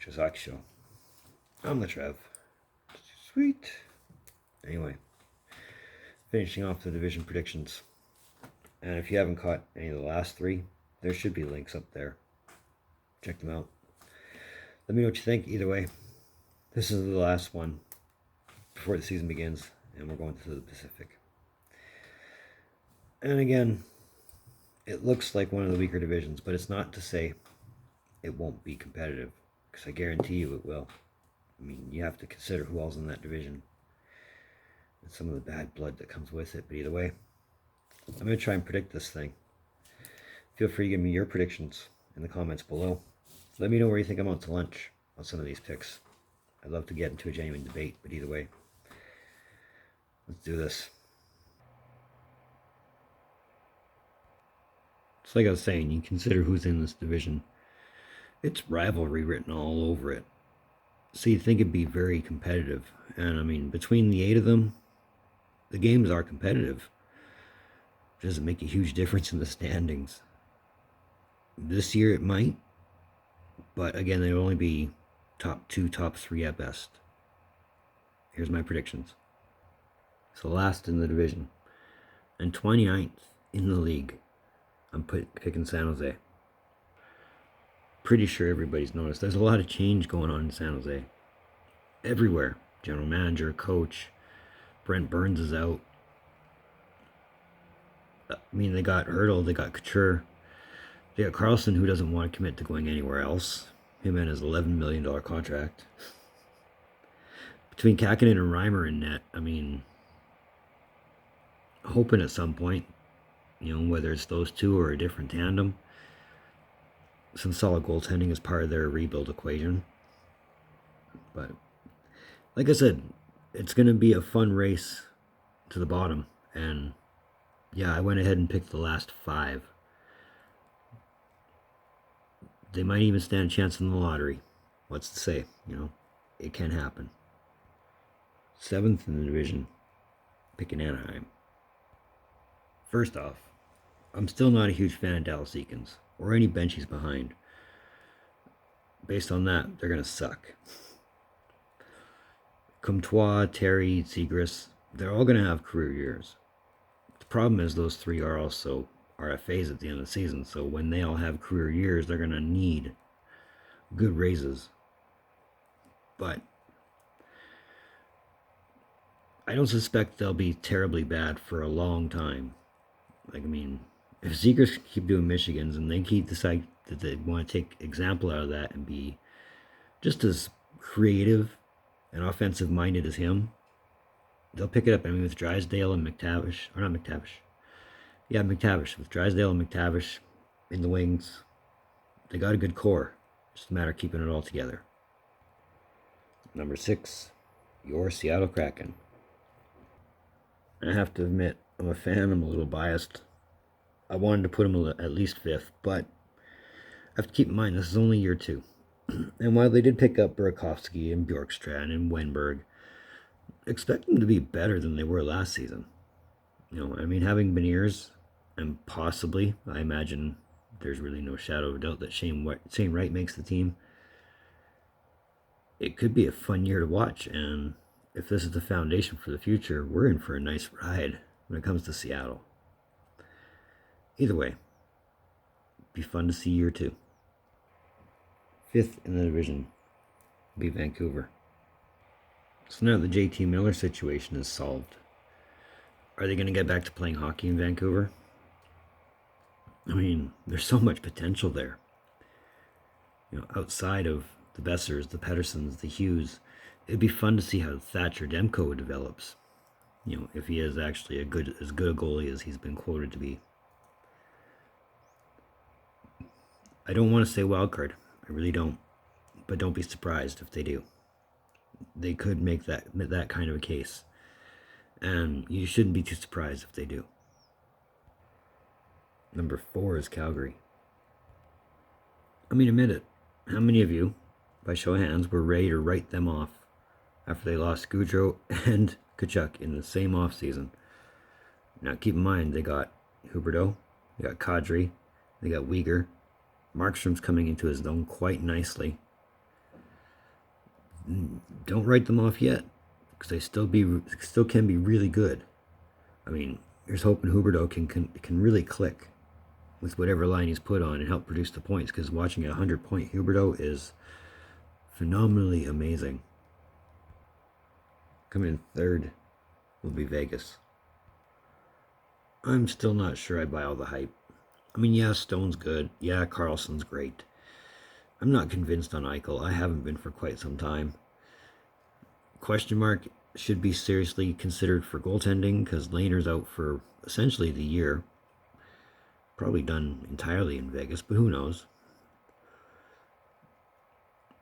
Just Hockey Show. I'm the Trev. Sweet. Anyway, finishing off the division predictions. And if you haven't caught any of the last three, there should be links up there. Check them out. Let me know what you think. Either way, this is the last one before the season begins, and we're going to the Pacific. And again, it looks like one of the weaker divisions, but it's not to say it won't be competitive, because I guarantee you it will. I mean, you have to consider who all's in that division and some of the bad blood that comes with it. But either way, I'm going to try and predict this thing. Feel free to give me your predictions in the comments below. Let me know where you think I'm out to lunch on some of these picks. I'd love to get into a genuine debate, but either way, let's do this. It's like I was saying, you consider who's in this division. It's rivalry written all over it. So you'd think it'd be very competitive. And I mean, between the 8 of them, the games are competitive. It doesn't make a huge difference in the standings. This year it might, but again, they'll only be top 2, top 3 at best. Here's my predictions. So last in the division and 29th in the league, I'm picking San Jose. Pretty sure everybody's noticed. There's a lot of change going on in San Jose. Everywhere. General manager, coach. Brent Burns is out. I mean, they got Hurdle, they got Couture. They got Carlson, who doesn't want to commit to going anywhere else. Him and his $11 million contract. Between Kakinen and Reimer in net, I mean, hoping at some point, you know, whether it's those two or a different tandem, some solid goaltending is part of their rebuild equation. But like I said, it's going to be a fun race to the bottom. And yeah, I went ahead and picked the last 5. They might even stand a chance in the lottery. What's to say? You know, it can happen. 7th in the division, picking Anaheim. First off, I'm still not a huge fan of Dallas Eakins or any benchies behind. Based on that, they're going to suck. Comtois, Terry, Zegras, they're all going to have career years. The problem is those 3 are also RFAs at the end of the season, so when they all have career years, they're going to need good raises. But I don't suspect they'll be terribly bad for a long time. Like, I mean, if Zegras keep doing Michigans and they keep decide that they want to take example out of that and be just as creative and offensive minded as him, they'll pick it up. I mean, with Drysdale and McTavish, or not McTavish. Yeah, McTavish. With Drysdale and McTavish in the wings, they got a good core. Just a matter of keeping it all together. Number 6, your Seattle Kraken. I have to admit, I'm a fan. I'm a little biased. I wanted to put him at least 5th, but I have to keep in mind this is only year 2. And while they did pick up Burakovsky and Bjorkstrand and Wenberg, expect them to be better than they were last season. You know, I mean, having Beniers and possibly, I imagine there's really no shadow of a doubt that Shane Wright makes the team. It could be a fun year to watch, and if this is the foundation for the future, we're in for a nice ride when it comes to Seattle. Either way, be fun to see year 2. 5th in the division will be Vancouver. So now the JT Miller situation is solved. Are they going to get back to playing hockey in Vancouver? I mean, there's so much potential there. You know, outside of the Bessers, the Pedersons, the Hughes, it'd be fun to see how Thatcher Demko develops. You know, if he is actually as good a goalie as he's been quoted to be. I don't want to say wild card. I really don't. But don't be surprised if they do. They could make that kind of a case. And you shouldn't be too surprised if they do. Number 4 is Calgary. I mean, admit it. How many of you, by show of hands, were ready to write them off after they lost Goudreau and Tkachuk in the same offseason? Now, keep in mind, they got Huberdeau, they got Kadri, they got Uyghur. Markstrom's coming into his own quite nicely. Don't write them off yet, because they still can be really good. I mean, here's hoping Huberdeau can really click with whatever line he's put on and help produce the points, because watching a 100-point Huberdeau is phenomenally amazing. Coming in third will be Vegas. I'm still not sure I buy all the hype. I mean, yeah, Stone's good. Yeah, Carlson's great. I'm not convinced on Eichel. I haven't been for quite some time. Question mark should be seriously considered for goaltending, because Lehner's out for essentially the year. Probably done entirely in Vegas, but who knows?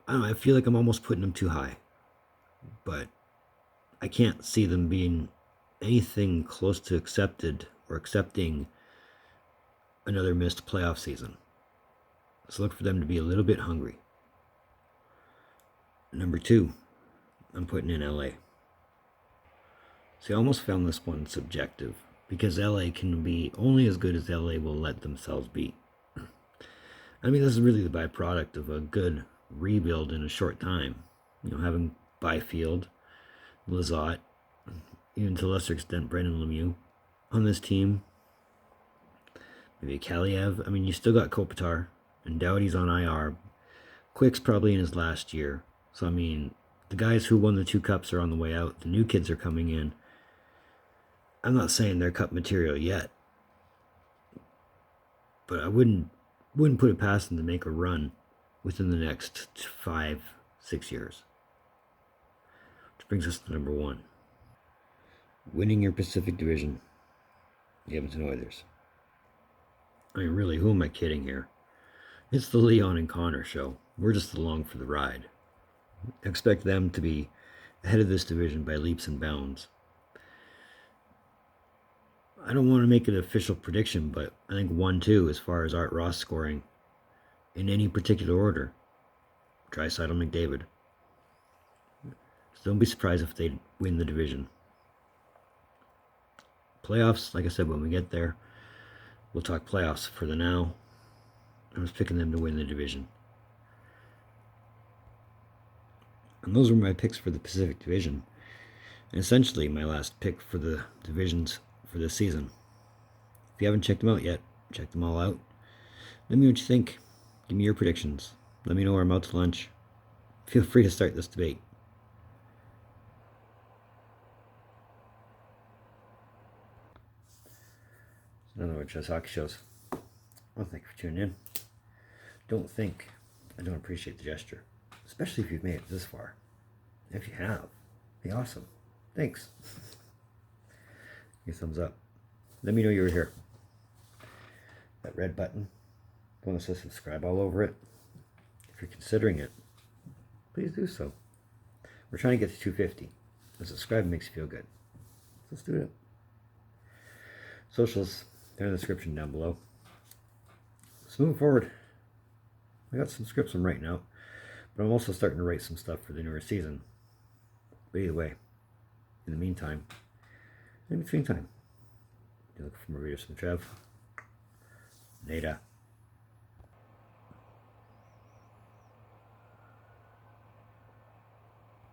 I don't know, I feel like I'm almost putting them too high. But I can't see them being anything close to accepted or accepting another missed playoff season. So look for them to be a little bit hungry. Number 2, I'm putting in LA. See, I almost found this one subjective, because LA can be only as good as LA will let themselves be. I mean, this is really the byproduct of a good rebuild in a short time. Having Byfield, Lizotte, even to a lesser extent Brendan Lemieux on this team. Maybe Kaliev. I mean, you still got Kopitar, and Doughty's on IR. Quick's probably in his last year. So, I mean, the guys who won the 2 cups are on the way out. The new kids are coming in. I'm not saying they're cup material yet, but I wouldn't put it past them to make a run within the next 5-6 years. Which brings us to number 1. Winning your Pacific Division, the Edmonton Oilers. I mean, really, who am I kidding here? It's the Leon and Connor show. We're just along for the ride. I expect them to be ahead of this division by leaps and bounds. I don't want to make an official prediction, but I think 1-2 as far as Art Ross scoring in any particular order. Draisaitl, McDavid. So don't be surprised if they win the division. Playoffs, like I said, when we get there, we'll talk playoffs. For the now, I'm just picking them to win the division. And those were my picks for the Pacific Division. And essentially my last pick for the divisions for this season. If you haven't checked them out yet, check them all out. Let me know what you think. Give me your predictions. Let me know where I'm out to lunch. Feel free to start this debate. Another one of Trevs hockey shows. Well, thank you for tuning in. Don't think I don't appreciate the gesture, especially if you've made it this far. If you have, be awesome. Thanks. Give a thumbs up. Let me know you were here. That red button, the one that says subscribe all over it. If you're considering it, please do so. We're trying to get to 250. And subscribe makes you feel good. Let's do it. Socials, they're in the description down below. Let's move forward. I got some scripts I'm writing out, but I'm also starting to write some stuff for the newer season. But either way, in the meantime, in between time, you look for more videos from Trev. Later.